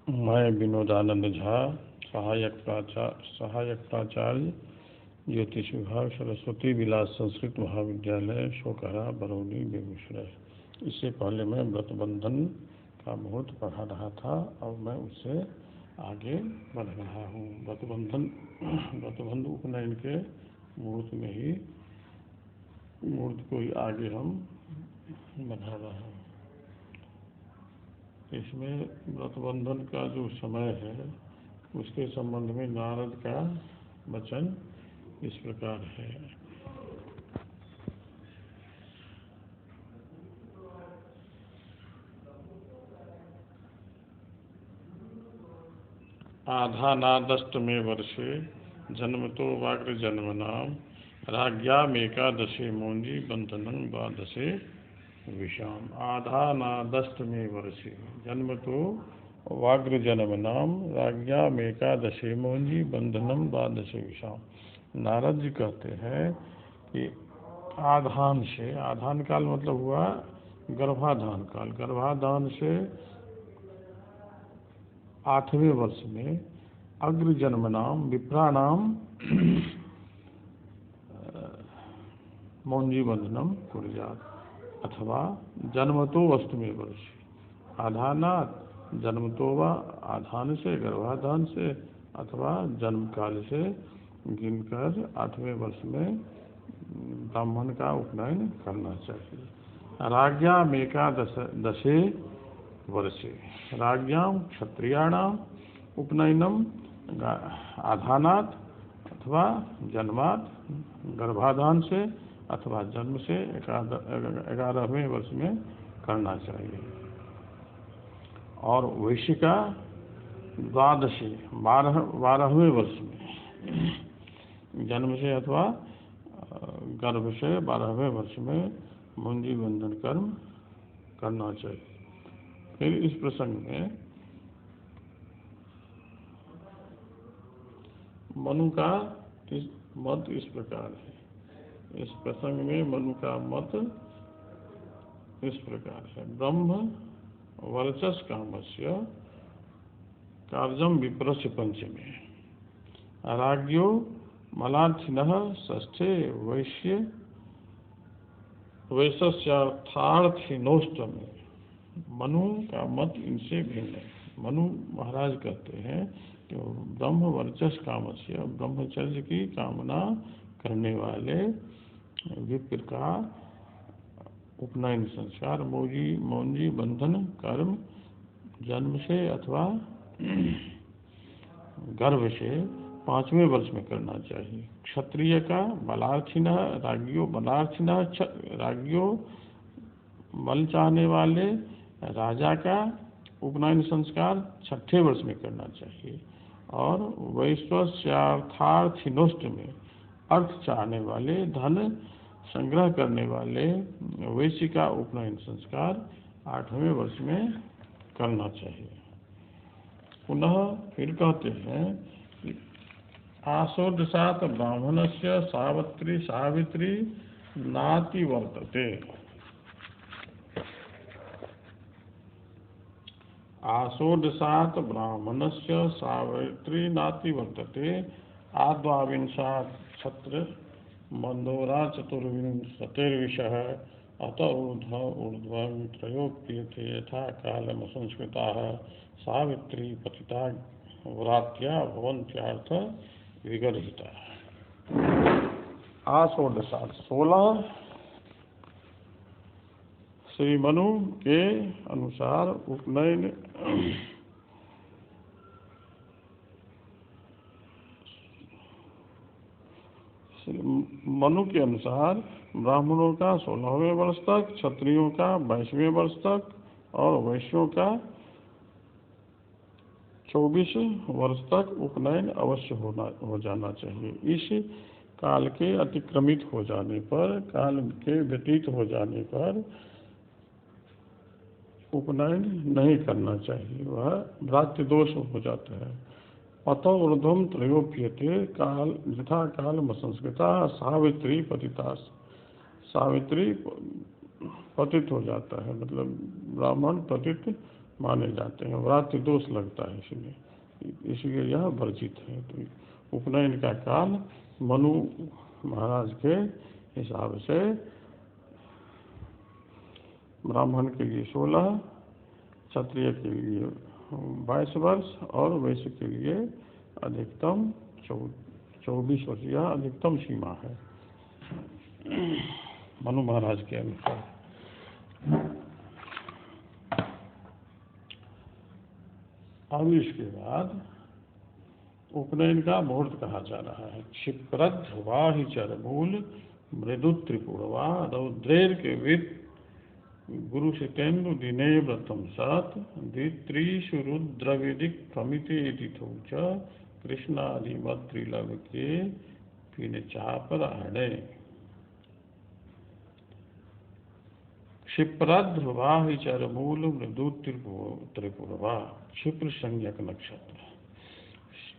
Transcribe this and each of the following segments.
मैं विनोदानंद झा, सहायक प्राचार्य, ज्योतिष विभाग, सरस्वती विलास संस्कृत महाविद्यालय, शोकहरा, बरौनी, बेगूसराय। इससे पहले मैं व्रत बंधन का मुहूर्त पढ़ा रहा था और मैं उससे आगे बढ़ रहा हूँ। व्रतबंध उपनयन के मुहूर्त में ही मुहूर्त को ही आगे हम बढ़ा रहे हैं। इसमें व्रतबंधन का जो समय है उसके संबंध में नारद का वचन इस प्रकार है। आधानादष्टमे वर्षे जन्मतो वाग्र जन्मनाम राज्ञामेकादशे मौंजी बंधनं द्वादशे विषाम। आधानादष्टमे वर्षे जन्मतो वाग्र जन्मनाम राज्ञामेकादशे मौंजी बंधनं द्वादशे विषाम। नारद जी कहते हैं कि आधान से, आधान काल मतलब हुआ गर्भाधान काल, गर्भाधान से 8वें वर्ष में अग्र जन्मनाम विप्राणाम मौंजी बंधनम कुर्यात् अथवा जन्मतो अष्टमे वर्ष। आधानात् जन्मतो व आधान से, गर्भाधान से, अथवा जन्म काल से गिनकर 8वें वर्ष में ब्राह्मण का उपनयन करना चाहिए। राज्ञाम एकादशे वर्षे, राज्ञाम क्षत्रियाणाम उपनयनम आधानात् अथवा जन्मात्, गर्भाधान से अथवा जन्म से 11वें वर्ष में करना चाहिए। और वैश्य का 12वें वर्ष में, जन्म से अथवा गर्भ से 12वें वर्ष में मुंजी बंधन कर्म करना चाहिए। फिर इस प्रसंग में मनु का मत इस प्रकार है। इस प्रसंग में मनु का मत इस प्रकार है। ब्रह्म वर्चस कामस्य कार्यम विप्रस्य पंचमे, राज्ञो मलार्थिनः षष्ठे वैश्यार्थार्थिनोष्टमे। मनु का मत इनसे भिन्न है। मनु महाराज कहते हैं कि ब्रह्म वर्चस कामस्य, ब्रह्मचर्य की कामना करने वाले विप्र का उपनयन संस्कार मौंजी बंधन कर्म जन्म से अथवा गर्भ से 5वें वर्ष में करना चाहिए। क्षत्रिय का बलार्थिनः, राज्ञो बल चाहने वाले राजा का उपनयन संस्कार 6ठे वर्ष में करना चाहिए। और वैश्यार्थार्थिनोष्ट में अर्थ चाहने वाले, धन संग्रह करने वाले वैश्य का उपनयन संस्कार 8वें वर्ष में करना चाहिए। पुनः फिर कहते हैं कि आषोदशात् ब्राह्मणस्य सावित्री नाति वर्तते। आषोदशात् ब्राह्मणस्य सावित्री नाति वर्तते। आद्वाविंशात् क्षत्र मंदोरा चतुर्विंशतिर्विशः अत ऊर्ध्वं त्रयोप्येते यथा कालम संस्कृताः सावित्री पतिता व्रात्या भवन्त्यार्थ विगर्हिता। आषोदशात् 16 श्री मनु के अनुसार उपनयन मनु के अनुसार ब्राह्मणों का 16वें वर्ष तक, क्षत्रियों का 22वें वर्ष तक और वैश्यों का 24 वर्ष तक उपनयन अवश्य हो जाना चाहिए। इस काल के अतिक्रमित हो जाने पर, काल के व्यतीत हो जाने पर उपनयन नहीं करना चाहिए, वह भ्रातृ दोष हो जाता है। अत ऊर्ध्वं त्रयोप्येते काल यथा काल संस्कृता सावित्री पतिता। सावित्री पतित हो जाता है, मतलब ब्राह्मण पतित माने जाते हैं, व्रात्य दोष लगता है, इसलिए यह वर्जित है। तो उपनयन का काल मनु महाराज के हिसाब से ब्राह्मण के लिए 16, क्षत्रिय के लिए 22 वर्ष और वैश्य के लिए अधिकतम 24 वर्ष, यह अधिकतम सीमा है मनु महाराज के अनुसार। अब इसके बाद उपनयन का मुहूर्त कहा जा रहा है। क्षिप्रद वाहि चरमूल मृदु त्रिपुरवा रौद्रेर के विद गुरु शितेन्दु दिने व्रतम सत द्वित्रीषु रुद्रवेदिक प्रमिते तिथौ च कृष्णादि मत्रिलव के पिन चापर हणे। क्षिप्रध्रुवाहि चरमूल मृदु त्रिपुरवा, क्षिप्र संज्ञक नक्षत्र,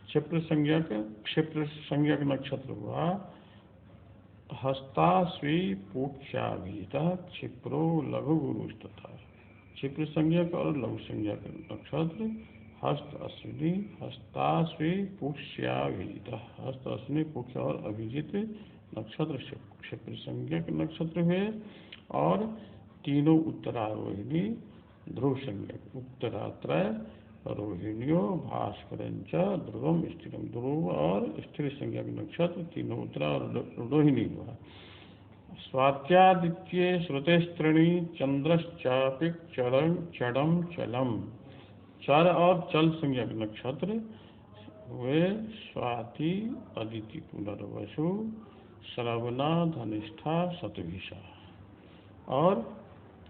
क्षिप्र संज्ञक नक्षत्र हुआ हस्ताश्वी पूक्ष्याभीत क्षिप्रो लघु गुरु तथा। क्षिप्र संज्ञक और लघु संज्ञक नक्षत्र हस्त अश्विनी, हस्ताश्वी पूक्ष्याभीत, हस्त अश्विनी पुक्ष और अभिजित नक्षत्र क्षिप्र संज्ञक नक्षत्र हुए। और तीनों उत्तरारोहिणी ध्रुव संज्ञक, उत्तरात्रय रोहिणियों भास्करंच ध्रुवम स्थिरम, ध्रुव और स्थिर संज्ञक नक्षत्र तीनों उत्तरा और रोहिणी हुआ। स्वात्यादित्य श्रुतेस्त्रिणी चंद्रश्चापिक चरम चडम चलम, चर और चल संज्ञक नक्षत्र वे स्वाति अदिति पुनर्वसु श्रवणा धनिष्ठा शतभिषा। और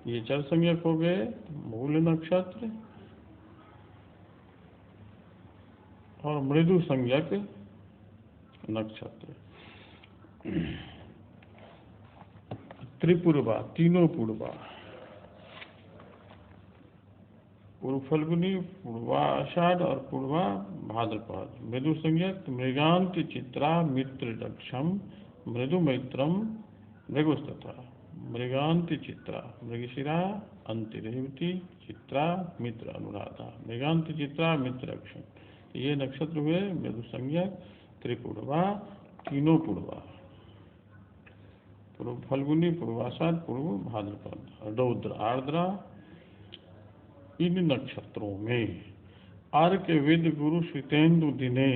ये चल संज्ञक हो गए मूल नक्षत्र और मृदु संज्ञक नक्षत्र। त्रिपुरवा तीनों पूर्वा, पूर्व फल्गुनी, पूर्वा आषाढ़ और पूर्वा भाद्रपद। मृदु संज्ञक मृगांत चित्रा मित्र दक्षम मृदु मैत्रम मृगुस्तथा। मृगांत चित्रा मृगशिरा अंतिरेवती चित्रा मित्र अनुराधा, मृगांत चित्रा मित्र अक्षम, ये नक्षत्र हुए मृदु संज्ञक। त्रिपुरवा तीनों पूर्वा, पूर्व फल्गुनी, पूर्वाषाढ़, पूर्व भाद्रपद। रौद्र आर्द्रा, इन नक्षत्रों में अर्क विद गुरु शितेन्दु दिने,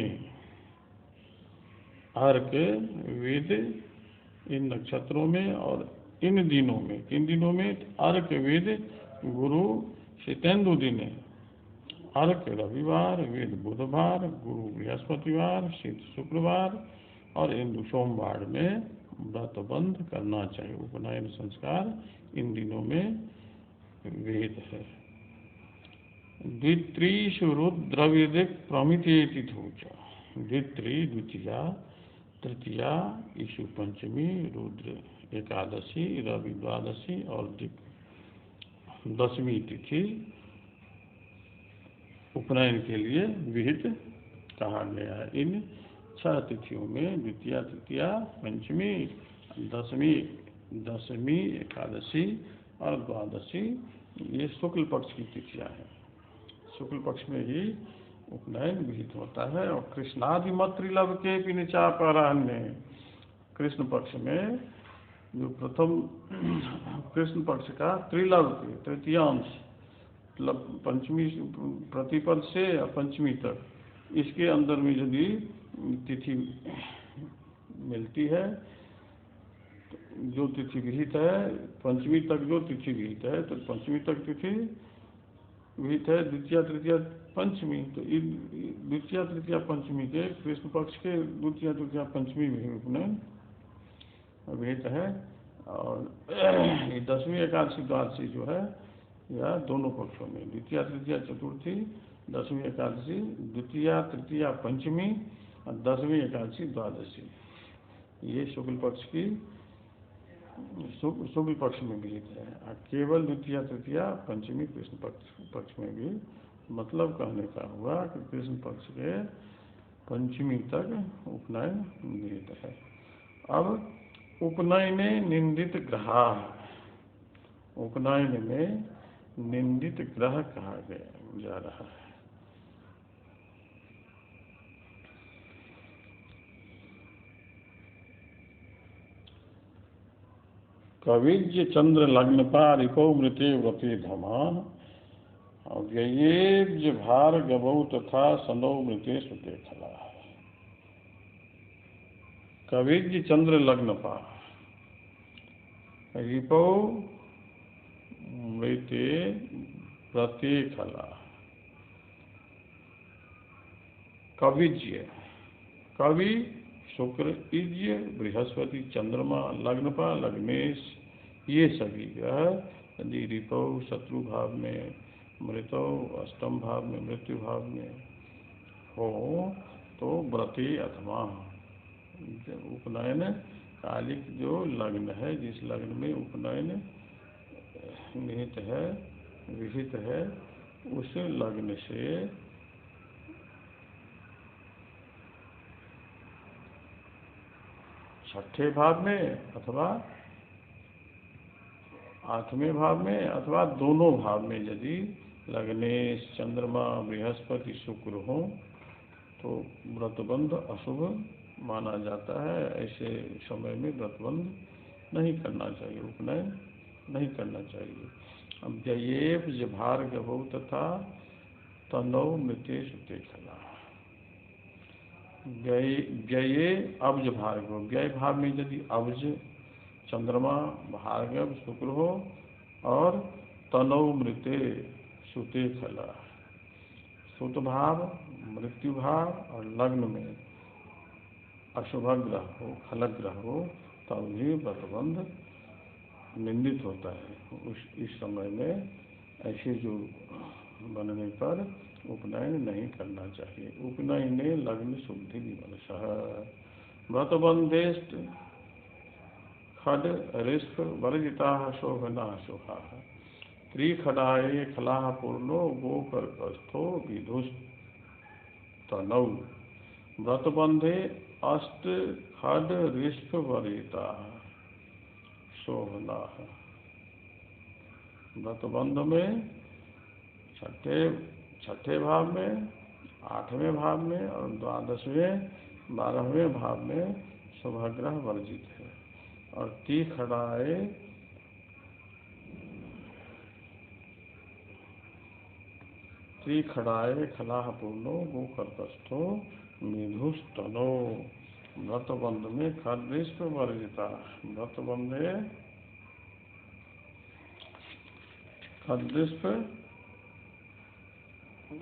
अर्क विद इन नक्षत्रों में और इन दिनों में, किन दिनों में, अर्क विद गुरु शितेन्दु दिने, अर्क रविवार, वेद बुधवार, गुरु बृहस्पतिवार, शीत शुक्रवार और इंदु सोमवार में व्रतबंध करना चाहिए। उपनयन संस्कार इन दिनों में वेद है। द्वित्रीषु रुद्रवेदिक प्रमितेति धूचा, द्वित्री द्वितीया, तृतीया, ईशु पंचमी, रुद्र एकादशी, रवि द्वादशी और दशमी तिथि उपनयन के लिए विहित कहा गया है। इन 6 तिथियों में द्वितीया, तृतीया, पंचमी, दशमी, एकादशी और द्वादशी ये शुक्ल पक्ष की तिथियां हैं। शुक्ल पक्ष में ही उपनयन विहित होता है। और कृष्णादि मत्रिलव के पिनिचापराह्ने, कृष्ण पक्ष में जो प्रथम कृष्ण पक्ष का त्रिलव के तृतीयांश, मतलब पंचमी प्रतिपद से पंचमी तक, इसके अंदर में यदि तिथि मिलती है, जो तिथि विहित है, पंचमी तक जो तिथि विहित है, तो पंचमी तक तिथि विहित है, द्वितीय तृतीय पंचमी, तो द्वितीय तृतीय पंचमी के कृष्ण पक्ष के द्वितीय तृतीय पंचमी में उपनयन विहित है। और दशमी एकादशी द्वादशी जो है या दोनों पक्षों में, द्वितीय तृतीय चतुर्थी, दशमी एकादशी, द्वितीय तृतीय पंचमी और दशमी एकादशी द्वादशी, ये शुक्ल पक्ष की शुक्ल पक्ष में विहित है। केवल द्वितीय तृतीय पंचमी कृष्ण पक्ष में भी, मतलब कहने का हुआ कि कृष्ण पक्ष के पंचमी तक उपनयन विहित है। अब उपनयने निंदित ग्रहा, उपनयन में निंदित ग्रह कहा गया जा रहा है। कविज्य चंद्र लग्न पारिको मृत्य व्रते धमा व्ययेब्ज भार गवौ तथा सनौ मृते सुते खला। कविज्य चंद्र लग्न पा रिपौ मृते व्रते खला। कविज्य कवि शुक्र, इज्य बृहस्पति, चंद्रमा, लग्नपा लग्नेश, ये सभी ग्रह यदि रिपौ शत्रु भाव में, मृतौ अष्टम भाव में, मृत्यु भाव में हो तो व्रते अथवा उपनयन कालिक जो लग्न है, जिस लग्न में उपनयन निहित है, विहित है, उस लग्न से छठे भाव में अथवा आठवें भाव में अथवा दोनों भाव में यदि लग्नेश चंद्रमा बृहस्पति शुक्र हो तो व्रतबंध अशुभ माना जाता है। ऐसे समय में व्रतबंध नहीं करना चाहिए, उपनयन नहीं करना चाहिए। अब व्ययेव भार गवौ तथा तनौ मृते सुते खला। व्यये अब्ज भार्गव, व्यय भाव में यदि अब्ज चंद्रमा भार्गव शुक्र हो और तनौ मृते सुते खला, सुत भाव मृत्यु भाव और लग्न में अशुभ ग्रह हो, खलक ग्रह हो, तब भी व्रतबंध निंदित होता है। इस समय में ऐसे जो बनने पर उपनयन नहीं करना चाहिए। उपनयने लग्न शुद्धि विमर्शः व्रतबंधेष्ट खड रिष्प वर्जिता शोभना शोभा त्रिखडाये खलाः पूर्णो गोकर्कस्थो विधुस्तनौ व्रतबंधे अष्ट खड रिष्प वर्जिता शोभना। व्रतबंध में छठे भाव में, आठवें भाव में और द्वादशवें 12वें भाव में शुभग्रह वर्जित है। और त्रिखडाये खलाः पूर्णो गोकर्कस्थो विधुस्तनो व्रतबंध में खड्रिष्प वर्जिता। व्रतबंधे खड्रिष्प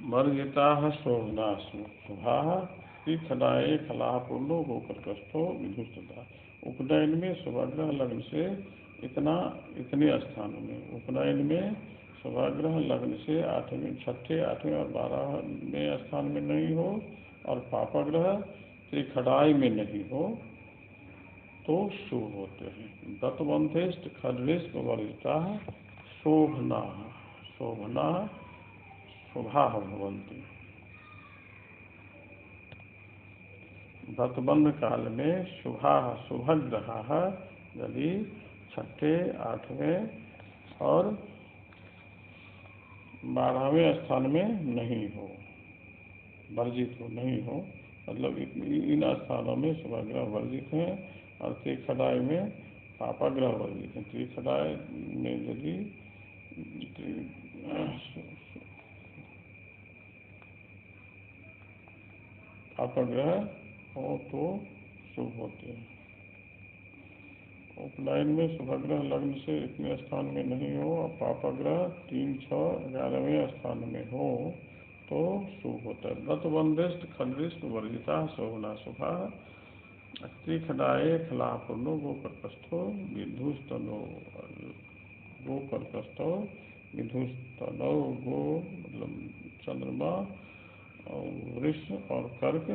वर्जिता शोभना शुभा त्रिखडाये खलाः पूर्णो गोकर्कस्थो विधुस्तता। उपनयन में शुभग्रह लग्न से इतने स्थानों में, उपनयन में शुभग्रह लग्न से छठे, आठवें और 12वें स्थान में नहीं हो और पापग्रह त्रिखडाय में नहीं हो तो शुभ होते हैं। व्रतबंधेष्ट खड्रिष्प वर्जिता शोभना शोभना शुभा भवन्ति। व्रतबंध काल में शुभग्रह यदि छठे, आठवें और 12वें स्थान में नहीं हो, वर्जित हो, नहीं हो, मतलब इन स्थानों में शुभग्रह वर्जित हैं और त्रिखडाय में पापग्रह वर्जित हैं। त्रिखडाय में यदि पापग्रह हो तो शुभ होते हैं। उपनयन में शुभग्रह लग्न से इतने स्थान में नहीं हो और पापग्रह 3, 6, 11वें स्थान में हो तो शुभ होता है। व्रतबंधेष्ट खड्रिष्प वर्जिता शोभना शुभा त्रिखडाये खलाः पूर्णो गोकर्कस्थो विधुस्तनो। गोकर्कस्थो विधुस्तनो, गो मतलब चंद्रमा और वृष और कर्क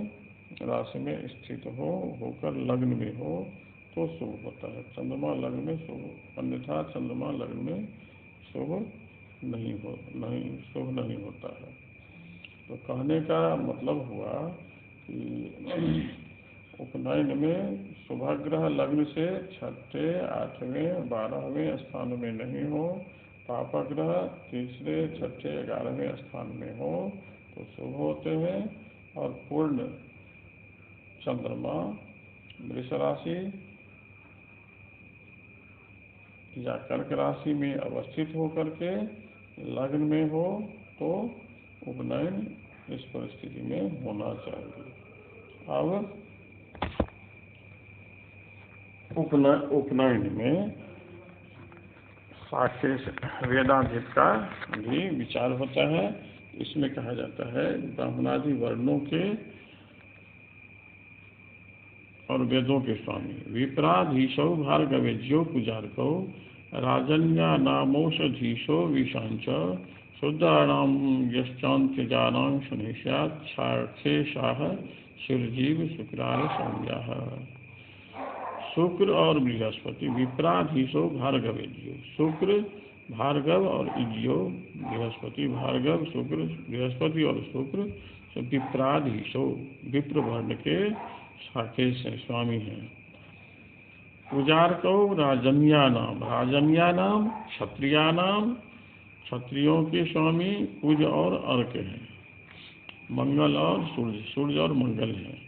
राशि में स्थित होकर लग्न में हो तो शुभ होता है। चंद्रमा लग्न में शुभ, अन्यथा चंद्रमा लग्न में शुभ नहीं होता है। तो कहने का मतलब हुआ कि उपनयन में शुभग्रह लग्न से छठे, 8वें, 12वें स्थान में नहीं हो पापा ग्रह तीसरे, छठे, 11वें स्थान में हो तो शुभ होते हैं। और पूर्ण चंद्रमा वृष राशि या कर्क राशि में अवस्थित होकर के लग्न में हो तो उपनयन इस परिस्थिति में होना चाहिए। अब उपनयन में साकेश वेदाधिक का भी विचार होता है। इसमें कहा जाता है ब्राह्मणादि वर्णों के और वेदों के स्वामी विप्राधीशो भार्गवेज्यो पुजारको राजन्या नामोषधीशो विशांच शुद्धाणाम यश्चान्त्यजानां शनिष्यात् साक्षेशाः शिवजीव शुक्राय सौम्याः। शुक्र और बृहस्पति विप्राधीशो भार्गवेज्यो, शुक्र भार्गव और इज्यो बृहस्पति, भार्गव शुक्र बृहस्पति और शुक्र विप्राधीशो विप्र वर्ण के साकेश स्वामी हैं। पुजारको राजन्या नाम, राजन्या नाम क्षत्रिया नाम, क्षत्रियों के स्वामी कुज और अर्क हैं। मंगल और सूर्य, सूर्य और मंगल हैं।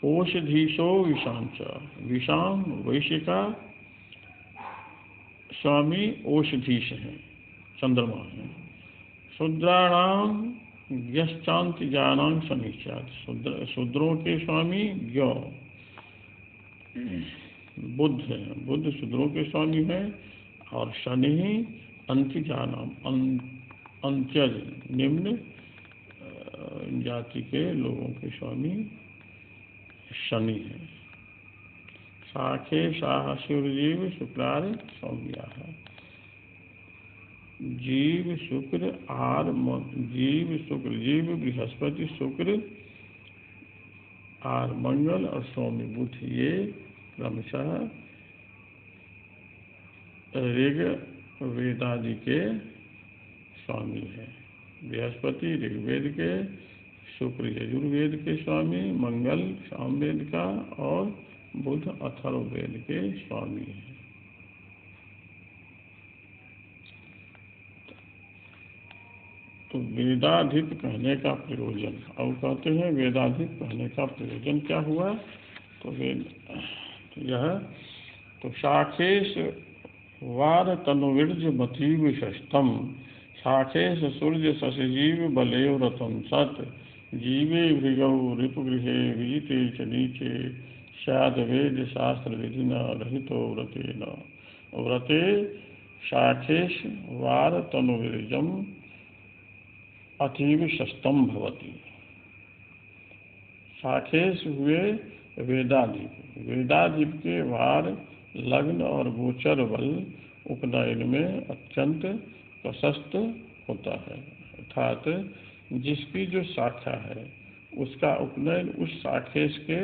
ओषधीशो विषांच, विषाम वैश्य का स्वामी ओषधीश हैं, चंद्रमा हैं। शूद्राणाम यश्चान्त्यजानां शनिष्यात्, शूद्रों के स्वामी ज्ञ बुध है, बुध शूद्रों के स्वामी है। और शनि अंत्यजानाम, अंत्यज निम्न जाति के लोगों के स्वामी शनि है। शाखे शाह शिवजीव शुक्रार सौम्या है। जीव शुक्र आर जीव शुक्र, जीव बृहस्पति शुक्र आर मंगल और सौम्य बुध, ये क्रमशः ऋग वेदादि के स्वामी है। बृहस्पति ऋग्वेद के, शुक्र यजुर्वेद के स्वामी, मंगल सामवेद का और बुध अथर्ववेद के स्वामी हैं। तो वेदाधिप कहने का प्रयोजन, अब कहते हैं वेदाधिप कहने का प्रयोजन क्या हुआ। तो यह तो शाखेश वार तनुविर्ज मतीव षष्ठम, शाखेश सूर्य शशजीव बलेव रतम सत, जीवे भृगौ रिपुगृहे विजिते च नीचे, स्याद वेद शास्त्र विधिना रहितो व्रतेन। व्रते शाखेश वार तनुविर्जम अतीव षष्ठम भवति। शाखेश हुए वेदाधिप, वेदाधिप के वार लग्न और गोचर बल उपनयन में अत्यंत प्रशस्त होता है। अर्थात जिसकी जो शाखा है उसका उपनयन उस शाखेश के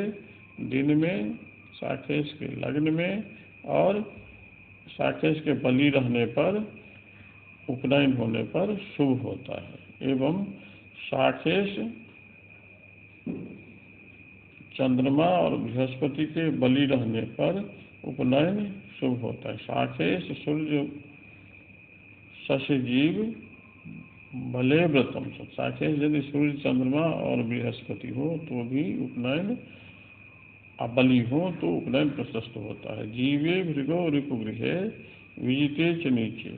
दिन में, शाखेश के लग्न में और शाखेश के बली रहने पर, उपनयन होने पर शुभ होता है। एवं शाखेश चंद्रमा और बृहस्पति के बली रहने पर उपनयन शुभ होता है। शाखेश सूर्य शशजीव भले व्रतम, शाखेश यदि सूर्य चंद्रमा और बृहस्पति हो तो भी उपनयन, बली हो तो उपनयन प्रशस्त होता है। जीवे भृगो रिपुगृहे विजिते च नीचे,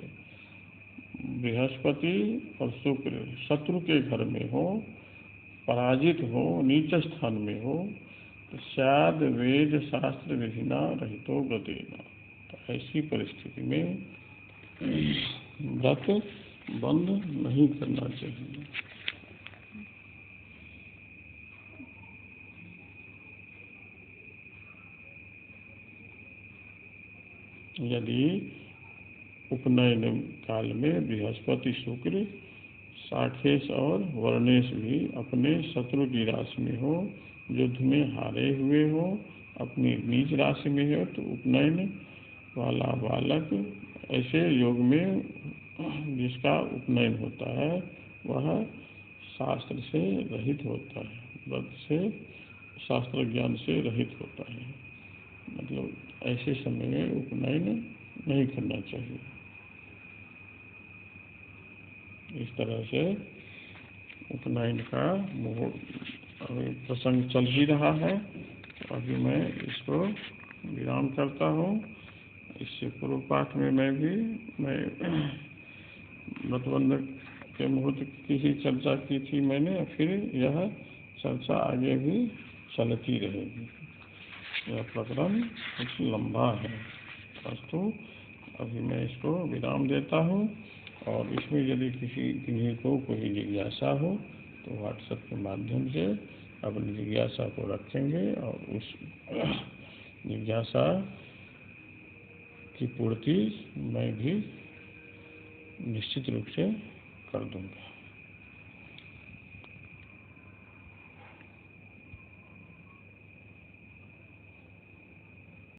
बृहस्पति और शुक्र शत्रु के घर में हो, पराजित हो, नीच स्थान में हो तो स्याद वेद शास्त्र विधिना रहितो व्रतेना, तो ऐसी परिस्थिति में व्रत बंद नहीं करना चाहिए। यदि उपनयन काल में बृहस्पति शुक्र शाखेश और वर्णेश भी अपने शत्रु की राशि में हो, युद्ध में हारे हुए हो, अपनी नीच राशि में हो तो उपनयन वाला बालक ऐसे योग में जिसका उपनयन होता है वह शास्त्र से रहित होता है, व्रत से, शास्त्र ज्ञान से रहित होता है। मतलब ऐसे समय में उपनयन नहीं करना चाहिए। इस तरह से उपनयन का अभी प्रसंग चल ही रहा है। अभी मैं इसको विराम करता हूँ। इससे पूर्व पाठ में मैं व्रतबंधन के मुहूर्त की ही चर्चा की थी मैंने, फिर यह चर्चा आगे भी चलती रहेगी। यह प्रकरण कुछ लंबा है, परंतु अभी मैं इसको विराम देता हूँ। और इसमें यदि किसी को कोई जिज्ञासा हो तो व्हाट्सएप के माध्यम से अपनी जिज्ञासा को रखेंगे और उस जिज्ञासा की पूर्ति मैं भी निश्चित रूप से कर दूंगा।